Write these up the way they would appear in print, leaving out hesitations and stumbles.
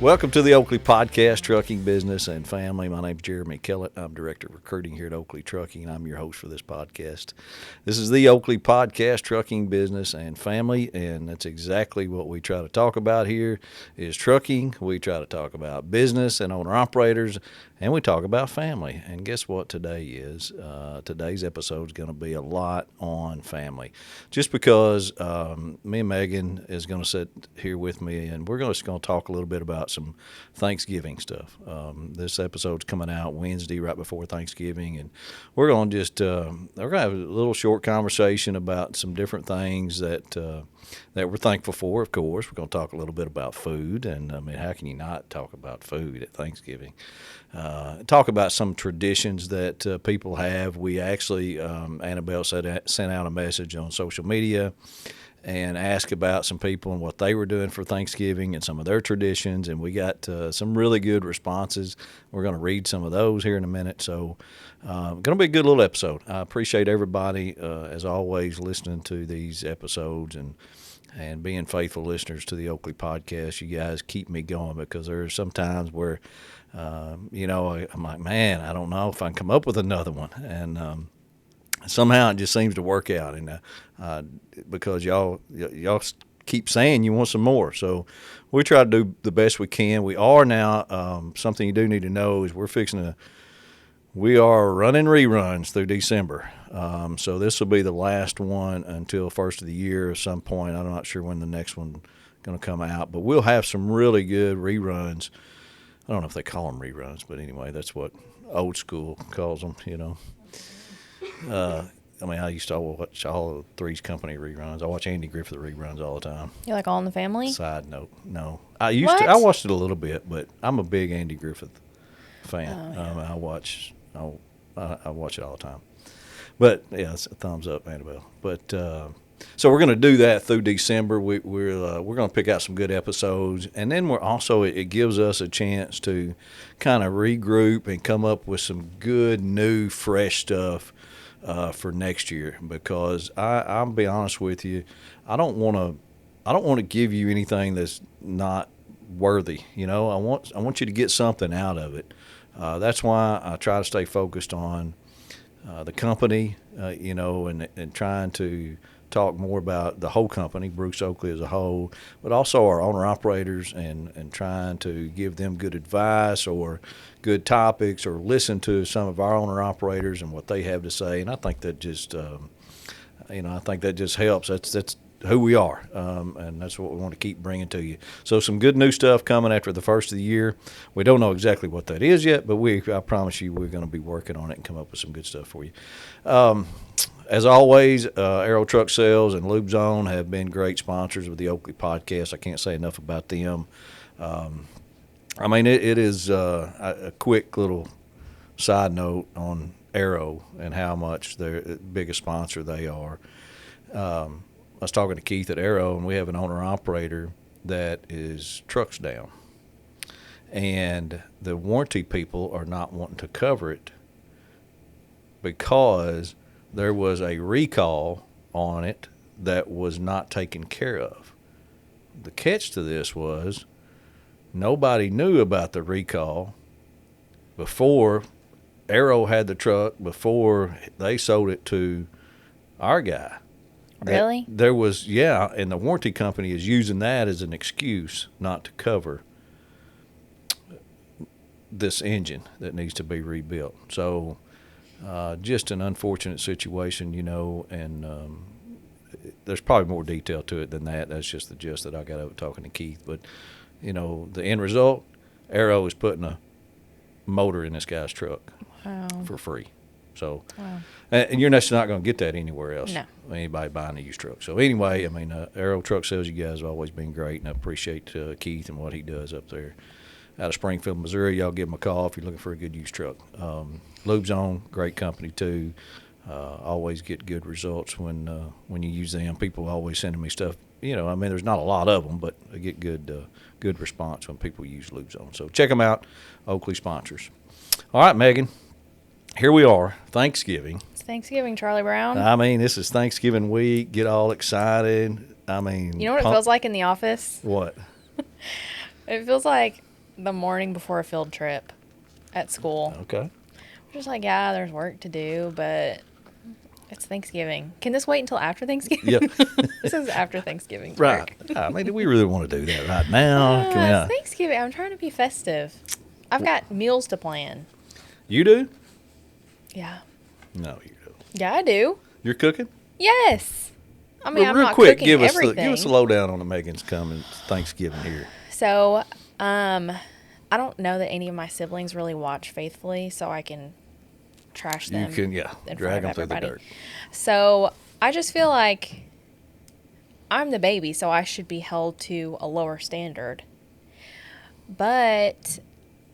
Welcome to the Oakley Podcast, Trucking Business and Family. My name's Jeremy Kellett. I'm Director of Recruiting here at Oakley Trucking, and I'm your host for this podcast. This is the Oakley Podcast, Trucking Business and Family, and that's exactly what we try to talk about here is trucking. We try to talk about business and owner-operators, and we talk about family. And guess what today is? Today's episode is going to be a lot on family. Just because me and Megan is going to sit here with me, and we're just going to talk a little bit about some Thanksgiving stuff. This episode's coming out Wednesday right before Thanksgiving, and we're going to just we're going to have a little short conversation about some different things that we're thankful for. Of course, we're going to talk a little bit about food, and I mean, how can you not talk about food at Thanksgiving? Talk about some traditions that people have. We actually, Annabelle sent out a message on social media and asked about some people and what they were doing for Thanksgiving and some of their traditions, and we got some really good responses. We're going to read some of those here in a minute, so going to be a good little episode. I appreciate everybody, as always, listening to these episodes and being faithful listeners to the Oakley Podcast. You guys keep me going because there are some times where, I'm like, man, I don't know if I can come up with another one, and somehow it just seems to work out, and because y'all keep saying you want some more, so we try to do the best we can. We are now. Something you do need to know is we are running reruns through December, so this will be the last one until first of the year at some point. I'm not sure when the next one's going to come out, but we'll have some really good reruns. I don't know if they call them reruns, but anyway, that's what old school calls them, I used to watch all of Three's Company reruns. I watch Andy Griffith reruns all the time. You like All in the Family? Side note, no. I watched it a little bit, but I'm a big Andy Griffith fan. Oh, yeah. I watch it all the time. But, yeah, it's a thumbs up, Annabelle. But so we're going to do that through December. We're going to pick out some good episodes, and then it gives us a chance to kind of regroup and come up with some good, new, fresh stuff for next year. Because I'll be honest with you, I don't want to give you anything that's not worthy. I want you to get something out of it. That's why I try to stay focused on the company, and trying to talk more about the whole company, Bruce Oakley as a whole, but also our owner-operators and trying to give them good advice or good topics or listen to some of our owner-operators and what they have to say. And I think that just, helps. That's who we are, and that's what we want to keep bringing to you. So some good new stuff coming after the first of the year. We don't know exactly what that is yet, but I promise you we're going to be working on it and come up with some good stuff for you. As always, Aero Truck Sales and Lube Zone have been great sponsors of the Oakley Podcast. I can't say enough about them. It is a quick little side note on Aero and how much their biggest sponsor they are. I was talking to Keith at Aero, and we have an owner-operator that is trucks down. And the warranty people are not wanting to cover it because there was a recall on it that was not taken care of. The catch to this was nobody knew about the recall before Aero had the truck, before they sold it to our guy. Really? And the warranty company is using that as an excuse not to cover this engine that needs to be rebuilt. So just an unfortunate situation, and there's probably more detail to it than that. That's just the gist that I got out of talking to Keith. But, the end result, Aero is putting a motor in this guy's truck for free. So, wow. And you're just not going to get that anywhere else. No. Anybody buying a used truck. So anyway, Aero Truck Sales, you guys have always been great, and I appreciate Keith and what he does up there out of Springfield, Missouri. Y'all give him a call if you're looking for a good used truck. Lube Zone, great company too. Always get good results when you use them. People always sending me stuff. There's not a lot of them, but I get good response when people use Lube Zone. So check them out, Oakley sponsors. All right, Megan. Here we are, Thanksgiving. It's Thanksgiving, Charlie Brown. This is Thanksgiving week. Get all excited. You know what it feels like in the office? What? It feels like the morning before a field trip at school. Okay. We're just like, yeah, there's work to do, but it's Thanksgiving. Can this wait until after Thanksgiving? Yeah. This is after Thanksgiving. Right. I mean, do we really want to do that right now? Can we It's not? Thanksgiving. I'm trying to be festive. I've got meals to plan. You do? Yeah. No, you don't. Yeah, I do. You're cooking? Yes. I mean, Well, I'm real not quick, cooking give us everything. a lowdown on the Megan's coming Thanksgiving here. So, I don't know that any of my siblings really watch faithfully, so I can trash them. You can, in drag front them of through the everybody. dirt. So I just feel like I'm the baby, so I should be held to a lower standard. But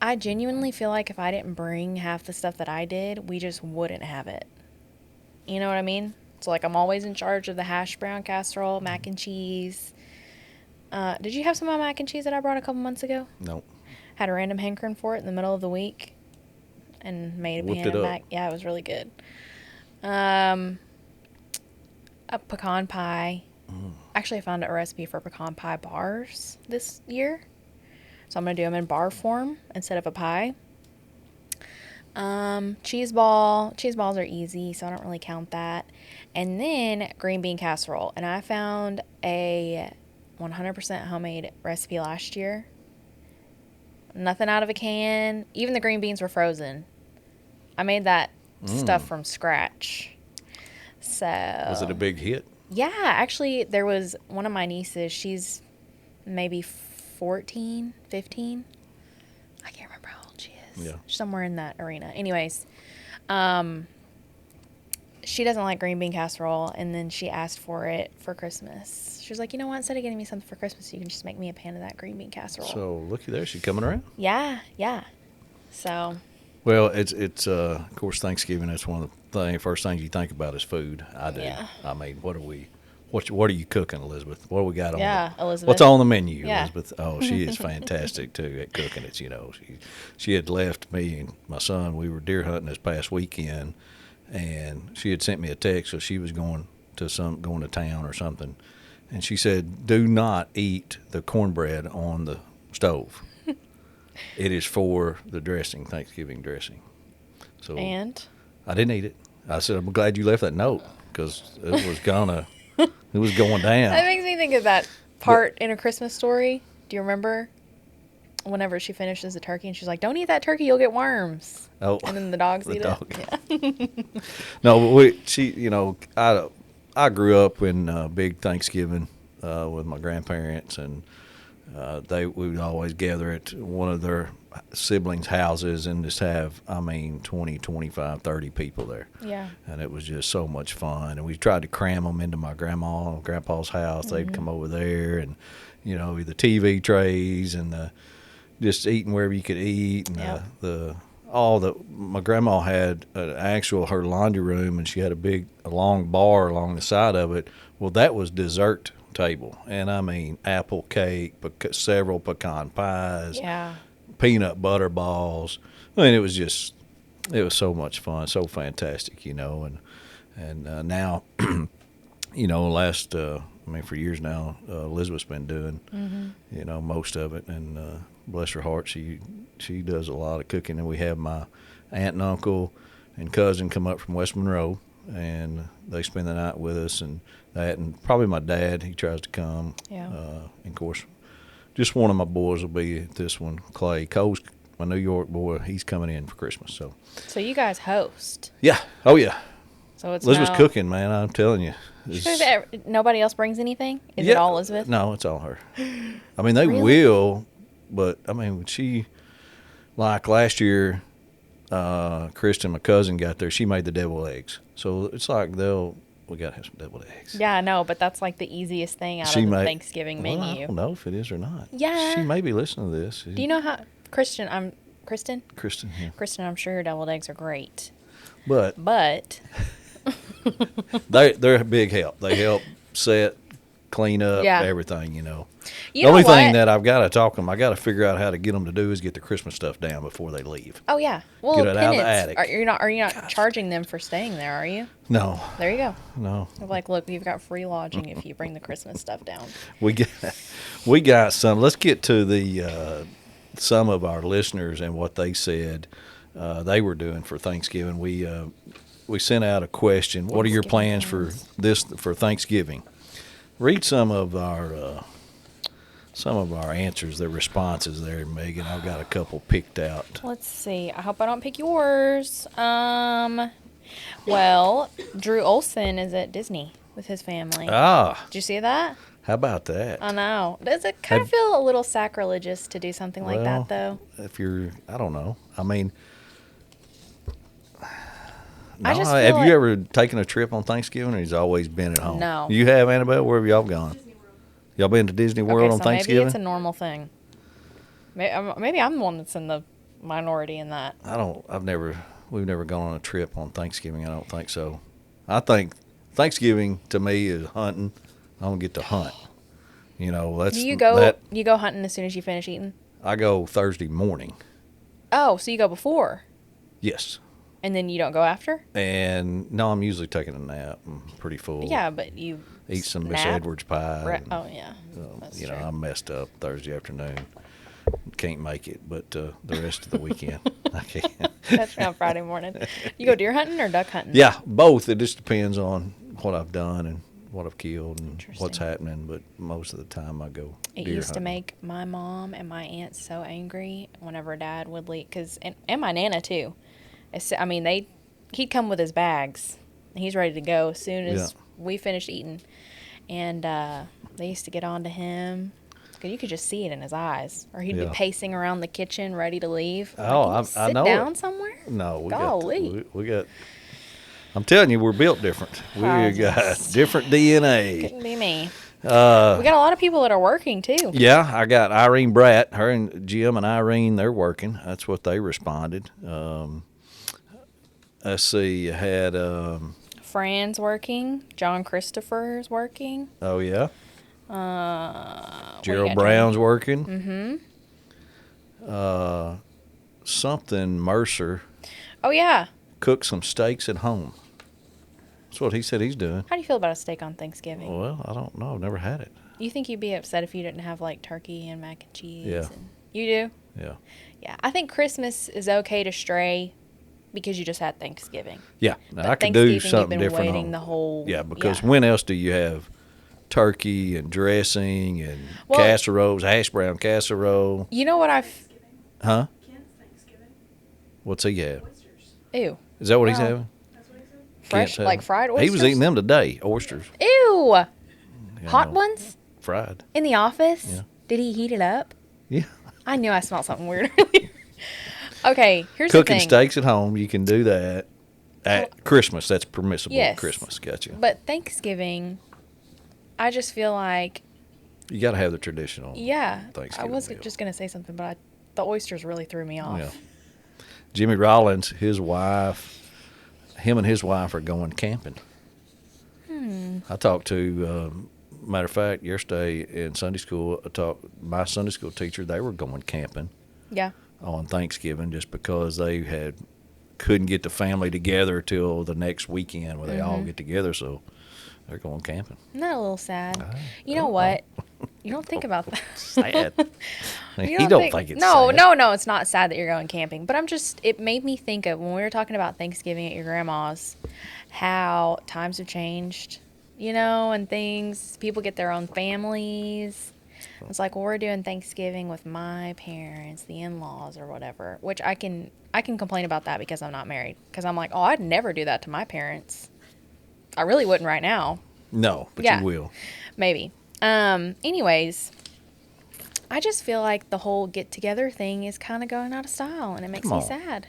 I genuinely feel like if I didn't bring half the stuff that I did, we just wouldn't have it. You know what I mean? So, like, I'm always in charge of the hash brown casserole, mac and cheese. Did you have some of my mac and cheese that I brought a couple months ago? No. Had a random hankering for it in the middle of the week and made Whipped me it a up. mac. Yeah, it was really good. A pecan pie. Actually, I found a recipe for pecan pie bars this year. So I'm going to do them in bar form instead of a pie. Cheese ball. Cheese balls are easy, so I don't really count that. And then green bean casserole. And I found a 100% homemade recipe last year. Nothing out of a can. Even the green beans were frozen. I made that stuff from scratch. So Was it a big hit? yeah, actually, there was one of my nieces. She's maybe 14, 15. I can't remember how old she is. Yeah. Somewhere in that arena. Anyways, she doesn't like green bean casserole, and then she asked for it for Christmas. She was like, you know what? Instead of getting me something for Christmas, you can just make me a pan of that green bean casserole. So looky there, she coming around. Yeah. So Well, it's of course Thanksgiving. That's one of the first things you think about is food. I do. Yeah. I mean, what are you cooking, Elizabeth? What do we got on? Yeah, Elizabeth. What's on the menu, Yeah. Elizabeth? Oh, she is fantastic too at cooking. It's she had left me and my son. We were deer hunting this past weekend, and she had sent me a text. So she was going to town or something, and she said, "Do not eat the cornbread on the stove. It is for the dressing, Thanksgiving dressing." So and I didn't eat it. I said, "I'm glad you left that note because it was going down." that makes me think of that part in A Christmas Story. Do you remember? Whenever she finishes the turkey and she's like, "Don't eat that turkey, you'll get worms." Oh, And then the dogs the eat dog. it. Yeah. No, but I grew up in big Thanksgiving with my grandparents, and we would always gather at one of their siblings' houses and just have, 20, 25, 30 people there. Yeah. And it was just so much fun. And we tried to cram them into my grandma and grandpa's house. They'd come over there and, the TV trays and just eating wherever you could eat. And Yep. my grandma had her laundry room, and she had a long bar along the side of it. Well, that was dessert table. And apple cake, several pecan pies, Yeah. peanut butter balls. It was so much fun, so fantastic, and now, for years now, Elizabeth's been doing, most of it, and bless her heart, she does a lot of cooking, and we have my aunt and uncle and cousin come up from West Monroe, and they spend the night with us, and probably my dad, he tries to come. Yeah. And of course, just one of my boys will be at this one. Cole's my New York boy. He's coming in for Christmas. So you guys host. yeah, oh yeah. So it's Elizabeth's now, cooking, man. I'm telling you. Nobody else brings anything? Is it all Elizabeth? No, it's all her. They Really? will, but like last year, Kristen, my cousin, got there. She made the deviled eggs. So it's like we got to have some deviled eggs. Yeah, I know, but that's like the easiest thing out of the Thanksgiving Well, menu. I don't know if it is or not. Yeah. She may be listening to this. Do you know how Kristen, Kristen, yeah. Kristen, I'm sure her deviled eggs are great. But they're a big help. They help set, clean up, everything, You the know only thing what? that I've got to talk them, I got to figure out how to get them to do is get the Christmas stuff down before they leave. Oh yeah. Well, Get it out of the penance. attic. Are you not charging them for staying there, are you? No, There you go. no. They're like, look, you've got free lodging if you bring the Christmas stuff down. We got some. Let's get to the some of our listeners and what they said they were doing for Thanksgiving. We sent out a question. What are your plans for Thanksgiving? Read some of our answers, their responses there, Megan. I've got a couple picked out. Let's see. I hope I don't pick yours. Well, Drew Olson is at Disney with his family. Ah. Did you see that? How about that? I know. Does it kind of feel a little sacrilegious to do something like that, though? I don't know. I mean, I just have feel you ever taken a trip on Thanksgiving, or he's always been at home? No. You have, Annabelle? Where have y'all gone? Y'all been to Disney World on Thanksgiving? Maybe it's a normal thing. Maybe I'm the one that's in the minority in that. We've never gone on a trip on Thanksgiving. I don't think so. I think Thanksgiving to me is hunting. I don't get to hunt. That's Do you go hunting as soon as you finish eating? I go Thursday morning. Oh, so you go before? Yes. And then you don't go after? And no, I'm usually taking a nap. I'm pretty full. Yeah, but you eat some Miss Edwards pie. Oh yeah. That's true. I'm messed up Thursday afternoon. Can't make it, but the rest of the weekend I can't. Catch me on Friday morning. You go deer hunting or duck hunting? Yeah, both. It just depends on what I've done and what I've killed and what's happening. But most of the time I go It deer used to hunting. make my mom and my aunt so angry whenever Dad would leave, and my Nana too. I mean, he'd come with his bags. And he's ready to go as soon as we finished eating. And they used to get on to him. Because you could just see it in his eyes. Or he'd be pacing around the kitchen ready to leave. Oh, I know. Sit down somewhere? No, we Golly. got. I'm telling you, we're built different. We got different DNA. Couldn't be me. We got a lot of people that are working too. Yeah, I got Irene Bratt. Her and Jim and Irene, they're working. That's what they responded. Let's see. I had Fran's working. John Christopher's working. Oh yeah. Gerald Gerald Brown's working. Mm-hmm. Something Mercer Oh yeah. cooked some steaks at home. That's what he said he's doing. How do you feel about a steak on Thanksgiving? Well, I don't know. I've never had it. You think you'd be upset if you didn't have like turkey and mac and cheese? Yeah. You do? Yeah. Yeah. I think Christmas is okay to stray because you just had Thanksgiving. Yeah. But Now, I could do Thanksgiving, something you've been different. waiting the whole. Yeah, because when else do you have turkey and dressing and Well, casseroles, hash brown casserole? You know what Huh? Kent's Thanksgiving. What's he have? Oysters. Ew. Is that what he's Wow. having? That's what he said. Fresh, Kent's having? like fried oysters? He was eating them today, oysters. Ew. You Hot know, ones? Fried. In the office? Yeah. Did he heat it up? Yeah. I knew I smelled something weird earlier. Okay, here's Cooking the thing. steaks at home, you can do that. At Christmas, that's permissible. Yes. At Christmas, gotcha. But Thanksgiving, I just feel like, You got to have the traditional. yeah. I Thanksgiving wasn't meal. just going to say something, but the oysters really threw me off. Yeah. Jimmy Rollins, his wife, him and his wife are going camping. I talked to, matter of fact, yesterday in Sunday school, my Sunday school teacher, they were going camping Yeah. on Thanksgiving just because they couldn't get the family together till the next weekend where they all get together, so they're going camping. Isn't that a little sad? You know what? You don't think about that. Sad. You He don't think it's no, sad. No, it's not sad that you're going camping. But it made me think of when we were talking about Thanksgiving at your grandma's, how times have changed, and things. People get their own families. It's like, well, we're doing Thanksgiving with my parents, the in-laws or whatever, which I can complain about that because I'm not married. Because I'm like, oh, I'd never do that to my parents. I really wouldn't right now. No, but Yeah. you will. Maybe. Anyways, I just feel like the whole get-together thing is kind of going out of style, and it makes Come me on. sad.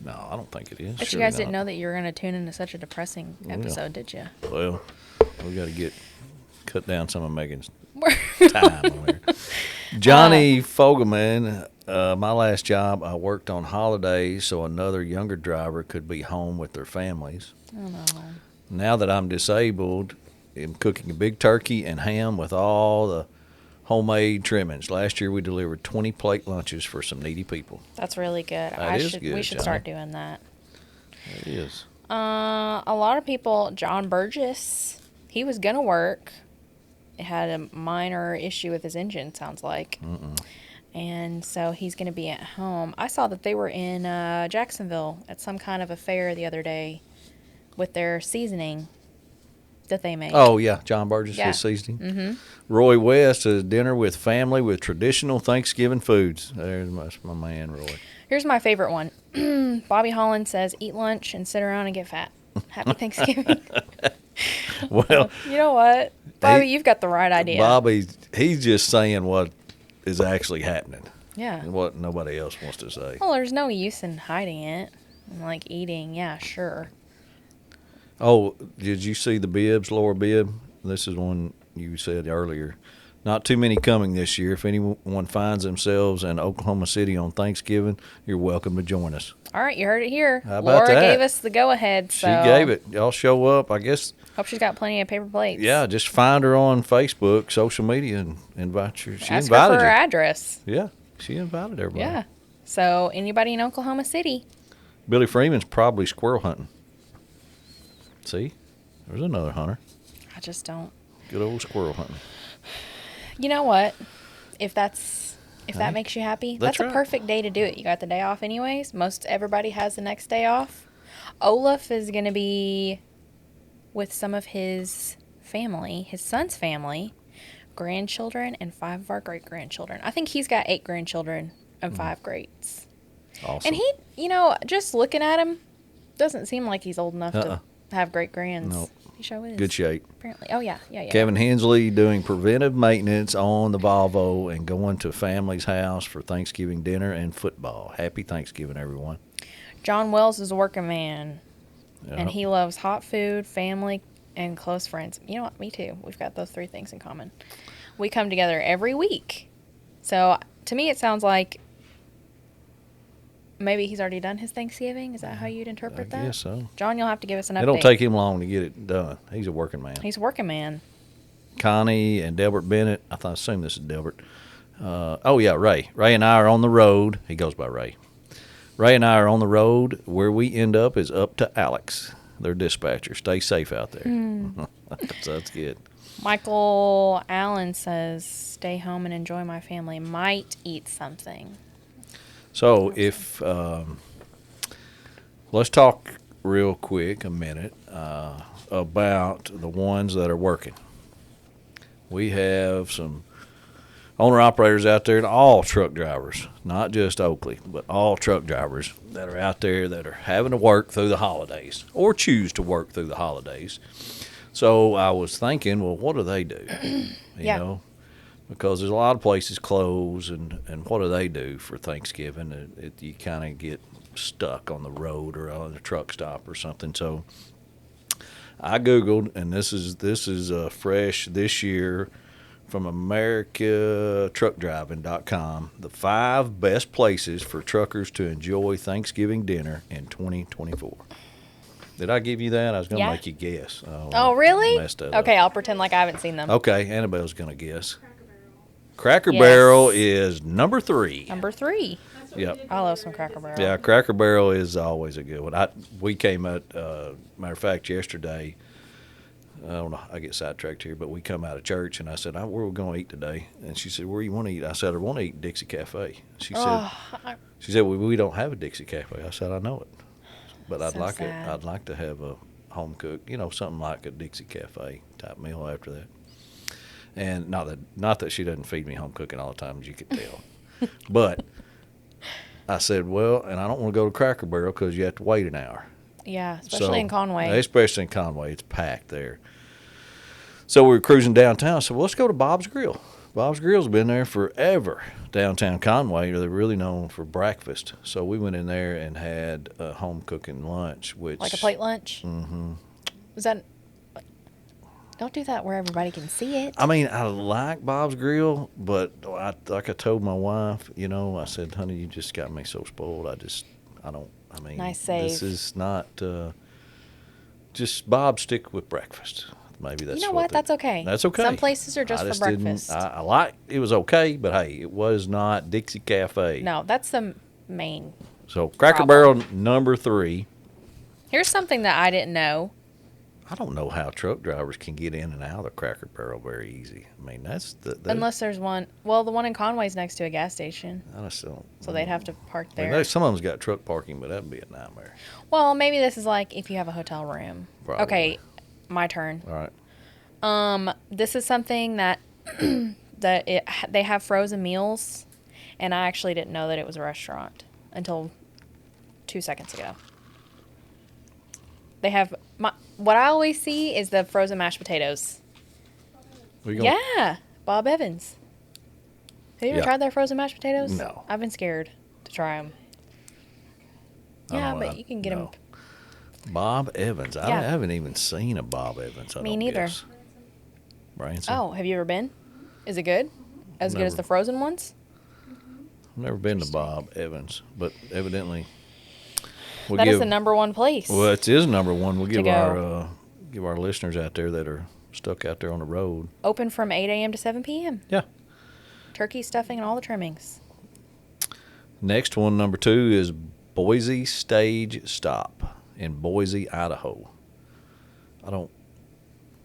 No, I don't think it is. But Surely you guys didn't not. know that you were going to tune into such a depressing episode, did you? Well, we got to cut down some of Megan's time on here. Johnny Fogelman, my last job, I worked on holidays so another younger driver could be home with their families. Oh, no. Now that I'm disabled, I'm cooking a big turkey and ham with all the homemade trimmings. Last year we delivered 20 plate lunches for some needy people. That's really good. That is We good, should Johnny. start doing that. It is. A lot of people, John Burgess, he was going to work. It had a minor issue with his engine, sounds like. And so he's going to be at home. I saw that they were in Jacksonville at some kind of a fair the other day with their seasoning that they make. Oh, yeah, John Burgess, Yeah. his seasoning. Mm-hmm. Roy West is dinner with family with traditional Thanksgiving foods. There's my man, Roy. Here's my favorite one. Bobby Holland says, eat lunch and sit around and get fat. Happy Thanksgiving. Well, You know what? Bobby, you've got the right idea. Bobby, he's just saying what is actually happening. Yeah. And what nobody else wants to say. Well, there's no use in hiding it. Like eating, yeah, sure. Oh, did you see the bibs, Laura Bibb? This is one you said earlier. Not too many coming this year. If anyone finds themselves in Oklahoma City on Thanksgiving, you're welcome to join us. All right, you heard it here. How about Laura that? gave us the go-ahead, so She gave it. Y'all show up, I guess. hope she's got plenty of paper plates. Yeah, just find her on Facebook, social media, and invite her. She Ask her invited for her you. address. Yeah, she invited everybody. Yeah. So anybody in Oklahoma City? Billy Freeman's probably squirrel hunting. See? There's another hunter. I just don't. Good old squirrel hunting. You know what? If that Hey, makes you happy, that's that's a right. perfect day to do it. You got the day off anyways. Most everybody has the next day off. Olaf is going to be with some of his family, his son's family, grandchildren, and 5 of our great-grandchildren. I think he's got 8 grandchildren and 5 greats. Awesome. And he, just looking at him, doesn't seem like he's old enough to have great-grands. Nope. He sure is. Good shape. Apparently. Oh, yeah. Kevin Hensley doing preventive maintenance on the Volvo and going to family's house for Thanksgiving dinner and football. Happy Thanksgiving, everyone. John Wells is a working man, Yep. and he loves hot food, family, and close friends. You know what? Me too. We've got those 3 things in common. We come together every week. So to me, it sounds like maybe he's already done his Thanksgiving. Is that how you'd interpret that? I guess so. John, you'll have to give us an update. It don't take him long to get it done. He's a working man. He's a working man. Connie and Delbert Bennett. I assume this is Delbert. Ray. Ray and I are on the road. He goes by Ray. Ray and I are on the road. Where we end up is up to Alex, their dispatcher. Stay safe out there. So that's good. Michael Allen says, stay home and enjoy my family. Might eat something. So if let's talk real quick a minute about the ones that are working. We have some owner-operators out there, and all truck drivers, not just Oakley, but all truck drivers that are out there that are having to work through the holidays or choose to work through the holidays. So I was thinking, well, what do they do? Yeah. You know, because there's a lot of places closed, and what do they do for Thanksgiving? You kind of get stuck on the road or on a truck stop or something. So I Googled, and this is fresh this year from AmericaTruckDriving.com, the 5 best places for truckers to enjoy Thanksgiving dinner in 2024. Did I give you that? I was going to make you guess. Oh, really? Messed that up. Okay, I'll pretend like I haven't seen them. Okay, Annabelle's going to guess. Cracker Yes. Barrel is number 3. Number 3. Yep. I love some Cracker Barrel. Yeah, Cracker Barrel is always a good one. We came out, matter of fact, yesterday. I don't know. I get sidetracked here, but we come out of church, and I said, "Where are we going to eat today?" And she said, "Where you want to eat?" I said, "I want to eat Dixie Cafe." She said, "We don't have a Dixie Cafe." I said, "I know it, but I'd So like it. sad. I'd like to have a home cook, something like a Dixie Cafe type meal after that." And not that she doesn't feed me home cooking all the time, as you could tell, but I said, "Well, and I don't want to go to Cracker Barrel because you have to wait an hour." Yeah, especially in Conway. Especially in Conway. It's packed there. So we were cruising downtown. So let's go to Bob's Grill. Bob's Grill's been there forever, downtown Conway. They're really known for breakfast. So we went in there and had a home cooking lunch, which Like a plate lunch? Mm-hmm. Was that... Don't do that where everybody can see it. I mean, I like Bob's Grill, but like I told my wife, I said, "Honey, you just got me so spoiled. Nice save. This is not just Bob stick with breakfast. Maybe that's You know what? That's okay. That's okay. Some places are just for breakfast. I like it was okay, but hey, it was not Dixie Cafe. No, that's the main. So Cracker problem. Barrel number 3. Here's something that I didn't know. I don't know how truck drivers can get in and out of the Cracker Barrel very easy. I mean, Unless there's one. Well, the one in Conway's next to a gas station. I just don't. So they'd have to park I mean, there. some of them's got truck parking, but that'd be a nightmare. Well, maybe this is like if you have a hotel room. Probably. Okay, my turn. All right. This is something that they have frozen meals, and I actually didn't know that it was a restaurant until 2 seconds ago. They have what I always see is the frozen mashed potatoes. Yeah, Bob Evans. Have you ever tried their frozen mashed potatoes? No. I've been scared to try them. Yeah, but you can get them. Bob Evans. I haven't even seen a Bob Evans. Me neither. Branson. Oh, have you ever been? Is it good? As good as the frozen ones? I've never been to Bob Evans, but evidently that is the number one place. Well, it is number one. We'll give our listeners out there that are stuck out there on the road. Open from 8 a.m. to 7 p.m. Yeah. Turkey stuffing and all the trimmings. Next one, number 2, is Boise Stage Stop in Boise, Idaho.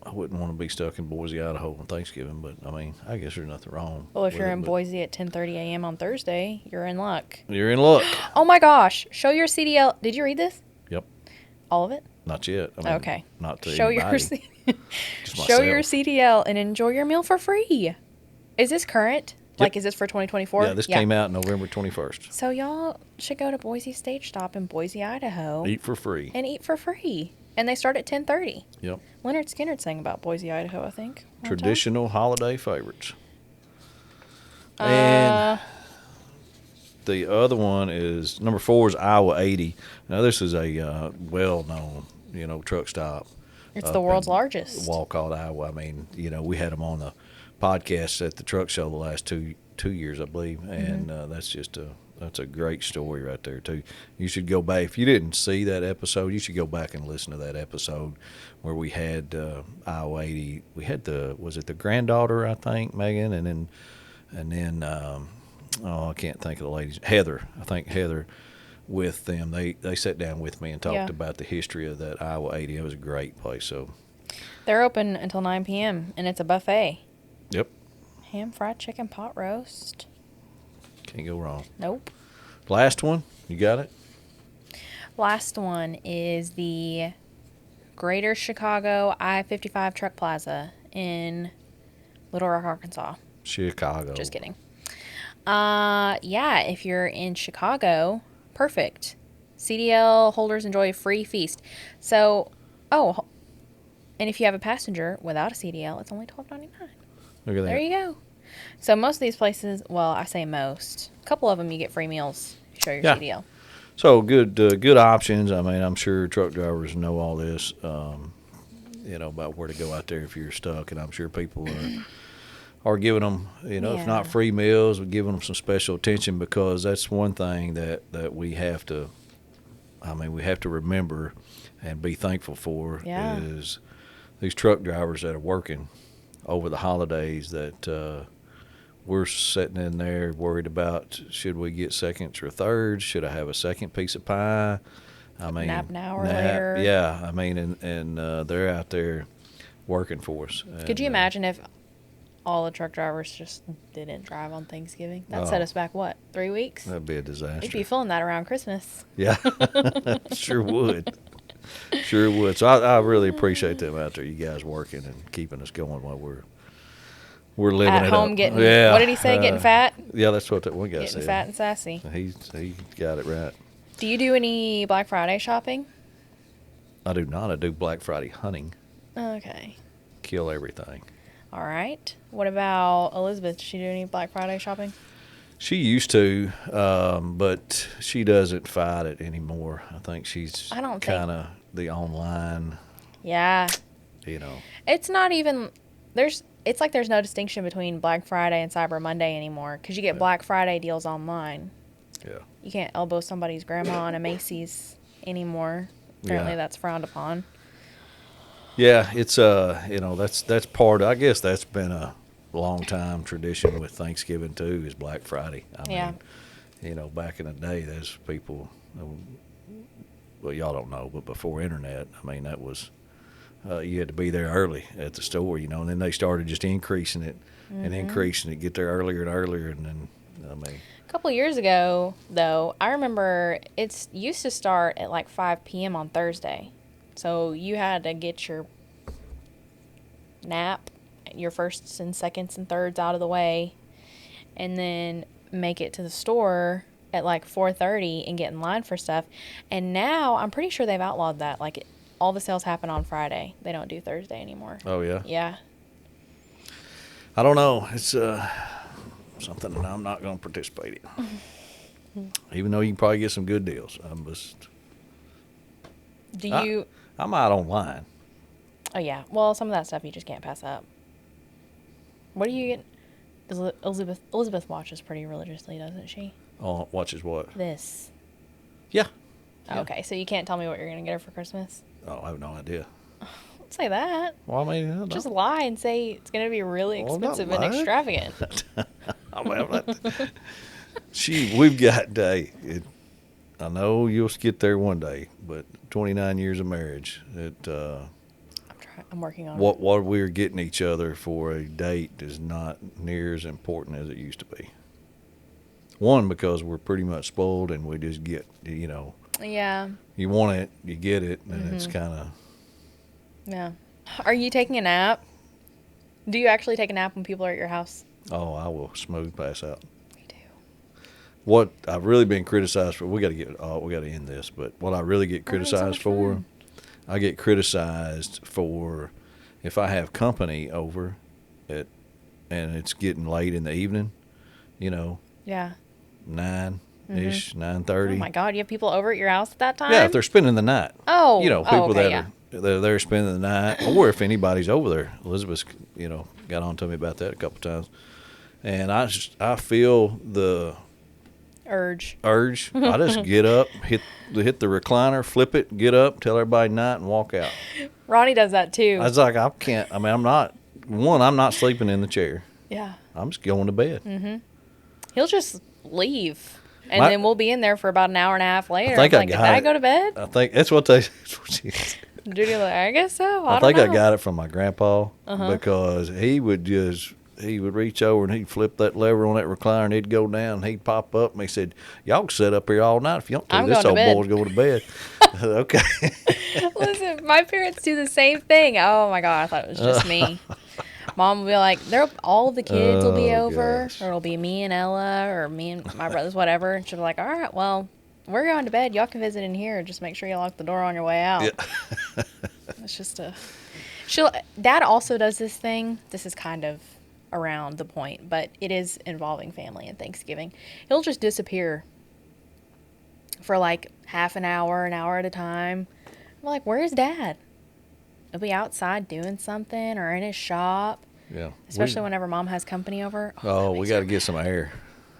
I wouldn't want to be stuck in Boise, Idaho on Thanksgiving, but I mean, I guess there's nothing wrong. Well, if you're in Boise at 10:30 a.m. on Thursday, you're in luck. You're in luck. Oh my gosh! Show your CDL. Did you read this? Yep. All of it? Not yet. I mean, okay. Not to show anybody. Show your CDL and enjoy your meal for free. Is this current? Yep. Like, is this for 2024? Yeah, this came out November 21st. So y'all should go to Boise Stage Stop in Boise, Idaho. Eat for free. And eat for free. And they start at 10:30. Yep. Leonard Skinner sang about Boise, Idaho, I think. Traditional holiday favorites. And the other one is, number 4 is Iowa 80. Now, this is a well-known, truck stop. It's the world's largest. Walcott, Iowa. I mean, we had them on the podcast at the truck show the last two years, I believe. And that's a great story right there, too. You should go back. If you didn't see that episode, you should go back and listen to that episode where we had Iowa 80. We had was it the granddaughter, I think, Megan, and then I can't think of the ladies. Heather. I think Heather with them. They sat down with me and talked about the history of that Iowa 80. It was a great place. So they're open until 9 p.m., and it's a buffet. Yep. Ham, fried chicken, pot roast. Can't go wrong. Nope. Last one, you got it? Last one is the Greater Chicago I-55 Truck Plaza in Little Rock, Arkansas. Chicago. Just kidding. Yeah, if you're in Chicago, perfect. CDL holders enjoy a free feast. So, and if you have a passenger without a CDL, it's only $12.99. Look at that. There you go. So most of these places, well, I say most. A couple of them you get free meals if you show your CDL. So good options. I mean, I'm sure truck drivers know all this, about where to go out there if you're stuck, and I'm sure people are giving them, if not free meals, we're giving them some special attention, because that's one thing that we have to, we have to remember and be thankful for is these truck drivers that are working over the holidays that we're sitting in there worried about, should we get seconds or thirds? Should I have a second piece of pie? Nap an hour later. Yeah, and they're out there working for us. Could you imagine if all the truck drivers just didn't drive on Thanksgiving? That set us back, 3 weeks? That'd be a disaster. We'd be feeling that around Christmas. Yeah, sure would. Sure would. So I really appreciate them out there, you guys working and keeping us going while we're living at it home up. getting, what did he say, getting fat? Yeah, that's what that one guy said. Getting fat and sassy. He got it right. Do you do any Black Friday shopping? I do not. I do Black Friday hunting. Okay. Kill everything. All right. What about Elizabeth? Does she do any Black Friday shopping? She used to, but she doesn't fight it anymore. I think she's kind of the online. Yeah. It's not even, it's like there's no distinction between Black Friday and Cyber Monday anymore, because you get Black Friday deals online. Yeah. You can't elbow somebody's grandma on a Macy's anymore. Apparently that's frowned upon. Yeah, it's that's part. I guess that's been a long time tradition with Thanksgiving too. Is Black Friday. I mean, back in the day, there's people. Well, y'all don't know, but before internet, I mean, that was you had to be there early at the store, you know, and then they started just increasing it and increasing it, get there earlier and earlier, and then, I mean. A couple years ago, though, I remember it used to start at like 5 p.m. on Thursday. So you had to get your nap, your firsts and seconds and thirds out of the way, and then make it to the store at like 4:30 and get in line for stuff. And now I'm pretty sure they've outlawed that. Like all the sales happen on Friday. They don't do Thursday anymore. Oh, yeah? Yeah. I don't know. It's something that I'm not going to participate in. Even though you can probably get some good deals. I'm out online. Oh, yeah. Well, some of that stuff you just can't pass up. What do you get? Elizabeth watches pretty religiously, doesn't she? Oh, watches what? This. Yeah. Okay, so you can't tell me what you're going to get her for Christmas? Oh, I have no idea. Don't say that. Well, I mean, just lie and say it's going to be really expensive and extravagant. We've got day. I know you'll get there one day, but 29 years of marriage, I'm working on what we're getting each other for a date is not near as important as it used to be. One, because we're pretty much spoiled and we just get, you know. Yeah. You want it, you get it, and it's kind of. Yeah. Are you taking a nap? Do you actually take a nap when people are at your house? Oh, I will smooth pass out. Me too. What I've really been criticized for, we got to end this, but what I really get criticized for, I get criticized for if I have company over and it's getting late in the evening, you know. Yeah. 9-ish, 9:30. Oh my God, you have people over at your house at that time? Yeah, if they're spending the night. Oh. You know, people okay, that are they're spending the night, or if anybody's over there. Elizabeth, you know, got on to me about that a couple times. And I feel the urge. I just get up, hit the recliner, flip it, get up, tell everybody night, and walk out. Ronnie does that too. I was like, I'm not sleeping in the chair. Yeah. I'm just going to bed. He'll just leave. And then we'll be in there for about an hour and a half later. Did I go to bed? I think that's what she said. Judy, I guess so. I think I got it from my grandpa because he would reach over and he'd flip that lever on that recliner and he'd go down and he'd pop up and he said, "Y'all can sit up here all night if you want to. This old boy's going to bed." Okay. Listen, my parents do the same thing. Oh my God, I thought it was just me. Mom will be like, all the kids will be over, gosh. or it'll be me and Ella, or me and my brothers, whatever. And she'll be like, all right, well, we're going to bed. Y'all can visit in here. Just make sure you lock the door on your way out. Yeah. It's just Dad also does this thing. This is kind of around the point, but it is involving family and Thanksgiving. He'll just disappear for like half an hour at a time. I'm like, where's Dad? He'll be outside doing something or in his shop. Yeah. Especially whenever Mom has company over. Oh, we got to get some air.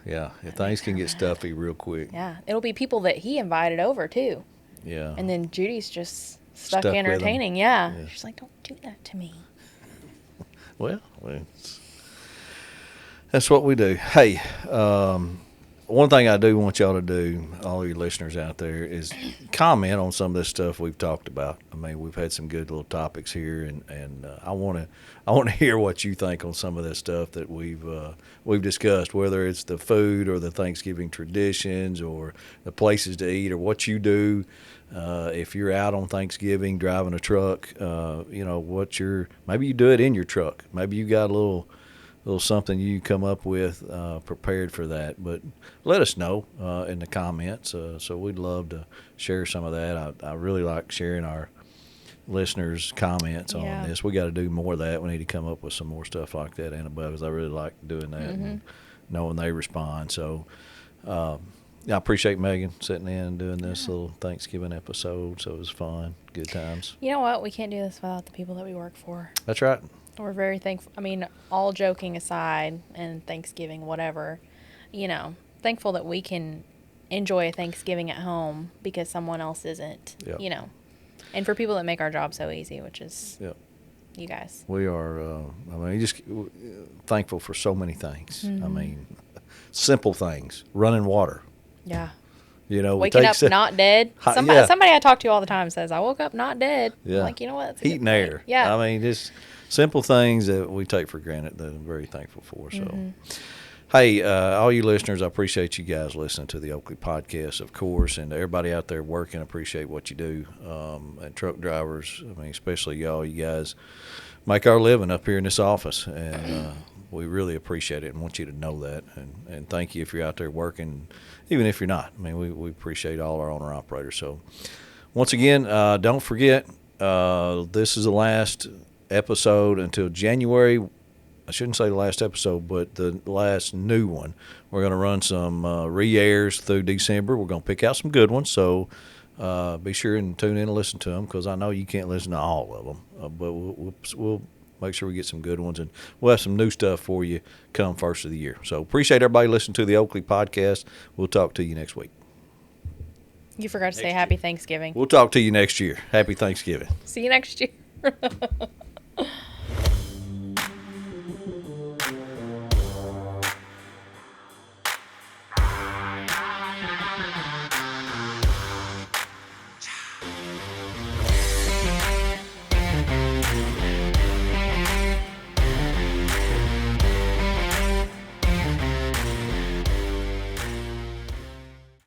Yeah. Things can get stuffy real quick. Yeah. It'll be people that he invited over, too. Yeah. And then Judy's just stuck entertaining. Yeah. She's like, don't do that to me. Well, that's what we do. Hey, one thing I do want y'all to do, all your listeners out there, is comment on some of this stuff we've talked about. I mean, we've had some good little topics here, and I want to hear what you think on some of this stuff that we've discussed, whether it's the food or the Thanksgiving traditions or the places to eat or what you do. If you're out on Thanksgiving driving a truck, you know, maybe you do it in your truck. Maybe you got a little something you come up with prepared for that. But let us know in the comments. So we'd love to share some of that. I really like sharing our listeners' comments on this. We got to do more of that. We need to come up with some more stuff like that and above, because I really like doing that and knowing they respond. So I appreciate Megan sitting in and doing this little Thanksgiving episode. So it was fun. Good times. You know what? We can't do this without the people that we work for. That's right. We're very thankful. I mean, all joking aside, and Thanksgiving, whatever, you know, thankful that we can enjoy a Thanksgiving at home because someone else isn't, you know. And for people that make our job so easy, which is you guys. We are, I mean, just thankful for so many things. I mean, simple things, running water. Yeah. You know, waking up not dead. Somebody I talk to all the time says, I woke up not dead. Yeah. I'm like, you know what? Heat and air. Yeah. I mean, just simple things that we take for granted that I'm very thankful for. So, hey, all you listeners, I appreciate you guys listening to the Oakley Podcast, of course, and everybody out there working, appreciate what you do. And truck drivers, I mean, especially y'all, you guys make our living up here in this office, and we really appreciate it and want you to know that. And thank you if you're out there working, even if you're not. I mean, we appreciate all our owner-operators. So, once again, don't forget, this is the last episode until January. I shouldn't say the last episode, but the last new one. We're going to run some re-airs through December. We're going to pick out some good ones, so be sure and tune in and listen to them, because I know you can't listen to all of them, but we'll make sure we get some good ones, and we'll have some new stuff for you come first of the year. So appreciate everybody listening to the Oakley Podcast. We'll talk to you next week. You forgot to say Happy Thanksgiving. We'll talk to you next year. Happy Thanksgiving. See you next year.